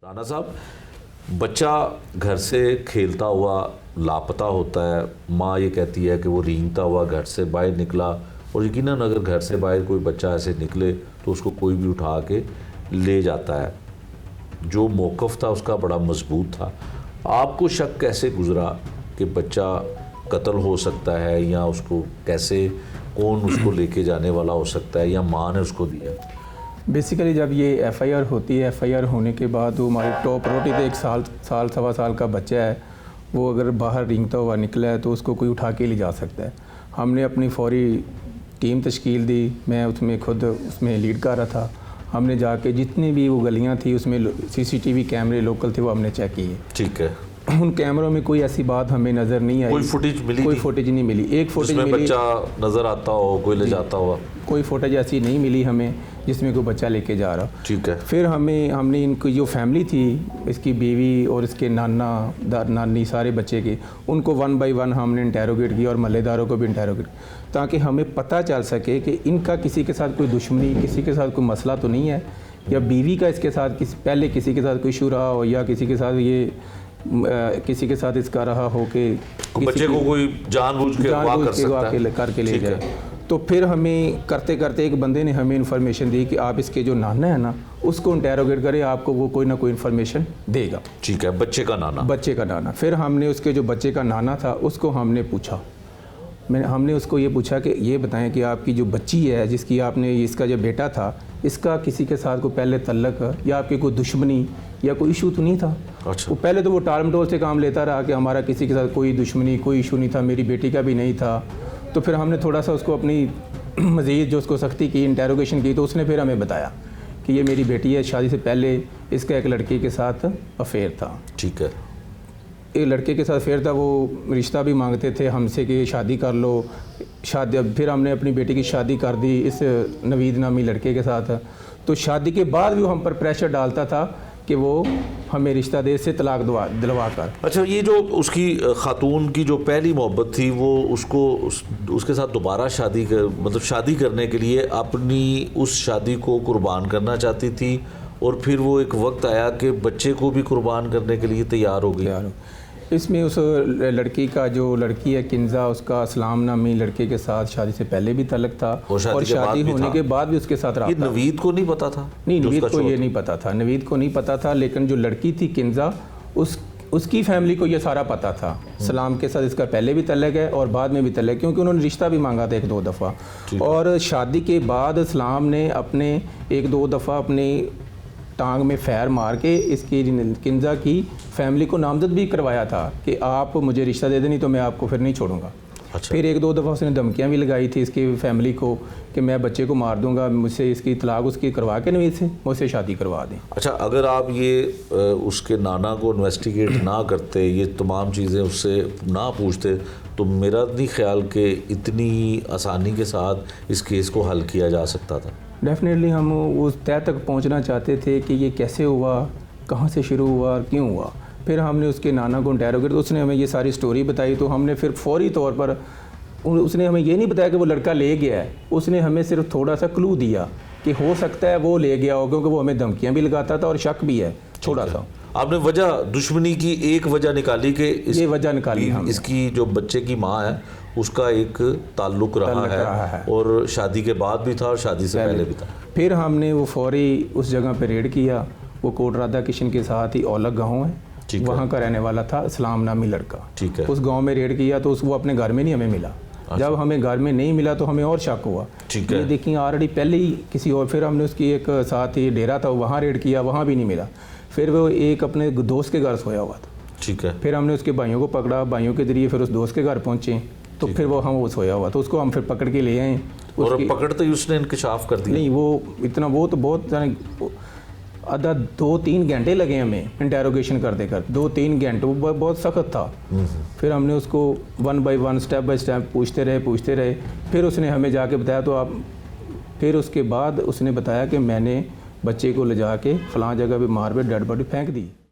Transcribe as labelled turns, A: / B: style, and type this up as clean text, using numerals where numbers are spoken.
A: राना साहब, बच्चा घर से खेलता हुआ लापता होता है, माँ ये कहती है कि वो रेंगता हुआ घर से बाहर निकला, और यकीनन अगर घर से बाहर कोई बच्चा ऐसे निकले तो उसको कोई भी उठा के ले जाता है। जो मौक़िफ़ था उसका बड़ा मजबूत था। आपको शक कैसे गुज़रा कि बच्चा कत्ल हो सकता है, या उसको कैसे कौन उसको लेके जाने वाला हो सकता है, या माँ ने उसको दिया?
B: बेसिकली जब ये एफआईआर होती है, एफआईआर होने के बाद वो हमारी टॉप प्रायोरिटी तो एक साल सवा साल का बच्चा है, वो अगर बाहर रेंगता हुआ निकला है तो उसको कोई उठा के ले जा सकता है। हमने अपनी फौरी टीम तश्कील दी, मैं उसमें खुद उसमें लीड कर रहा था। हमने जाके जितनी भी वो गलियां थी उसमें सीसीटीवी कैमरे लोकल थे वो हमने चेक किए। ठीक है, उन कैमरों में कोई ऐसी बात हमें नज़र नहीं आई।
A: कोई फुटेज मिली? कोई
B: फुटेज नहीं मिली। एक फुटेज मिली,
A: बच्चा नज़र आता हो कोई ले जाता हुआ।
B: कोई फुटेज ऐसी नहीं मिली हमें जिसमें कोई बच्चा लेके जा रहा।
A: ठीक है।
B: फिर हमने इनकी जो फैमिली थी, इसकी बीवी और इसके नानी सारे बच्चे के, उनको 1 बाय 1 हमने इंटेरोगेट किया और मल्लेदारों को भी इंटेरोगेट, ताकि हमें पता चल सके कि इनका किसी के साथ कोई दुश्मनी, किसी के साथ कोई मसला तो नहीं है, या बीवी का इसके साथ पहले किसी के साथ कोई इशू रहा हो, या किसी के साथ ये किसी के साथ इसका रहा हो कि
A: बच्चे को कोई जानबूझ के
B: करके ले जाए। तो फिर हमें करते करते एक बंदे ने हमें इन्फॉर्मेशन दी कि आप इसके जो नाना है ना, उसको इंटेरोगेट करें, आपको वो कोई ना कोई इन्फॉर्मेशन देगा।
A: ठीक है, बच्चे का नाना। फिर हमने उसके जो बच्चे का नाना था उसको हमने पूछा, हमने उसको ये पूछा कि ये बताएं कि आपकी जो बच्ची है, जिसकी आपने, इसका जो बेटा था, इसका किसी के साथ कोई पहले तल्लक या आपकी कोई दुश्मनी या कोई इशू तो नहीं था? अच्छा।
B: वो पहले तो वो टाल मटोल से काम लेता रहा कि हमारा किसी के साथ कोई दुश्मनी, कोई इशू नहीं था, मेरी बेटी का भी नहीं था। तो फिर हमने थोड़ा सा उसको अपनी मज़ीद जो उसको सख्ती की, इंटेरोगेशन की, तो उसने फिर हमें बताया कि ये मेरी बेटी है, शादी से पहले इसका एक लड़के के साथ अफेयर था।
A: ठीक है।
B: एक लड़के के साथ अफेयर था, वो रिश्ता भी मांगते थे हमसे कि शादी कर लो, शादी। फिर हमने अपनी बेटी की शादी कर दी इस नवीद नामी लड़के के साथ। तो शादी के बाद भी वो हम पर प्रेशर डालता था कि वो हमें रिश्ता दे, से तलाक दिलवा कर।
A: अच्छा, ये जो उसकी खातून की जो पहली मोहब्बत थी, वो उसके साथ दोबारा शादी करने के लिए अपनी उस शादी को कुर्बान करना चाहती थी, और फिर वो एक वक्त आया कि बच्चे को भी कुर्बान करने के लिए तैयार हो गई।
B: इसमें उस लड़की का, जो लड़की है किंजा, उसका असलाम नामी लड़के के साथ शादी से पहले भी तलक था, और शादी होने के बाद भी उसके साथ रहा।
A: नवीद को नहीं पता था?
B: नहीं, नवीद को ये नहीं पता था, नवीद को नहीं पता था। लेकिन जो लड़की थी किंजा, उसकी फैमिली को ये सारा पता था। सलाम के साथ इसका पहले भी तलक है और बाद में भी तलक, क्योंकि उन्होंने रिश्ता भी मांगा था 1-2 दफ़ा। और शादी के बाद सलाम ने अपने 1-2 दफ़ा अपनी टांग में फैर मार के इसकी किंजा की फैमिली को नामजद भी करवाया था कि आप मुझे रिश्ता दे दें, नहीं तो मैं आपको फिर नहीं छोड़ूंगा। अच्छा। फिर 1-2 दफ़ा उसने धमकियां भी लगाई थी इसकी फैमिली को कि मैं बच्चे को मार दूंगा, मुझसे इसकी तलाक उसकी करवा के नवीद से मुझसे शादी करवा दें।
A: अच्छा, अगर आप ये उसके नाना को इन्वेस्टिगेट ना करते, ये तमाम चीज़ें उससे ना पूछते, तो मेरा नहीं ख्याल कि इतनी आसानी के साथ इस केस को हल किया जा सकता था।
B: डेफिनेटली हम उस तय तक पहुंचना चाहते थे कि ये कैसे हुआ, कहाँ से शुरू हुआ और क्यों हुआ। फिर हमने उसके नाना को इंटेरोगेट, तो उसने हमें ये सारी स्टोरी बताई। तो हमने फिर फौरी तौर पर, उसने हमें ये नहीं बताया कि वो लड़का ले गया है, उसने हमें सिर्फ थोड़ा सा क्लू दिया कि हो सकता है वो ले गया हो, क्योंकि वो हमें धमकियाँ भी लगाता था और शक भी है थोड़ा सा।
A: आपने वजह, दुश्मनी की एक वजह निकाली कि
B: ये वजह निकाली हम,
A: इसकी जो बच्चे की माँ है उसका एक ताल्लुक रहा है, और शादी के बाद भी था और शादी से पहले भी था।
B: फिर हमने वो फौरी उस जगह पे रेड किया। वो कोट राधा किशन के साथ ही औलक गाँव है, वहाँ का रहने वाला था इस्लाम नामी लड़का।
A: ठीक है।
B: उस गाँव में रेड किया तो वो अपने घर में नहीं हमें मिला। जब हमें घर में नहीं मिला तो हमें और शक हुआ।
A: ठीक है।
B: ये देखिए ऑलरेडी पहले ही किसी और, फिर हमने उसकी एक साथ ही डेरा था, वहाँ रेड किया, वहाँ भी नहीं मिला। फिर वो एक अपने दोस्त के घर सोया हुआ था।
A: ठीक है।
B: फिर हमने उसके भाइयों को पकड़ा, भाइयों के जरिए फिर उस दोस्त के घर पहुँचे, तो फिर वो सोया हुआ, तो उसको हम फिर पकड़ के ले आए।
A: और पकड़ते ही उसने इंकशाफ कर दिया?
B: नहीं, वो इतना, वो तो बहुत आधा 2-3 घंटे लगे हमें इंटेरोगेशन करते 2-3 घंटे, वो बहुत सख्त था। फिर हमने उसको 1 बाय 1 स्टेप बाय स्टेप पूछते रहे। फिर उसने हमें जाके बताया, तो आप, फिर उसके बाद उसने बताया कि मैंने बच्चे को ले जा के फलां जगह पे मार पे डेड बॉडी फेंक दी।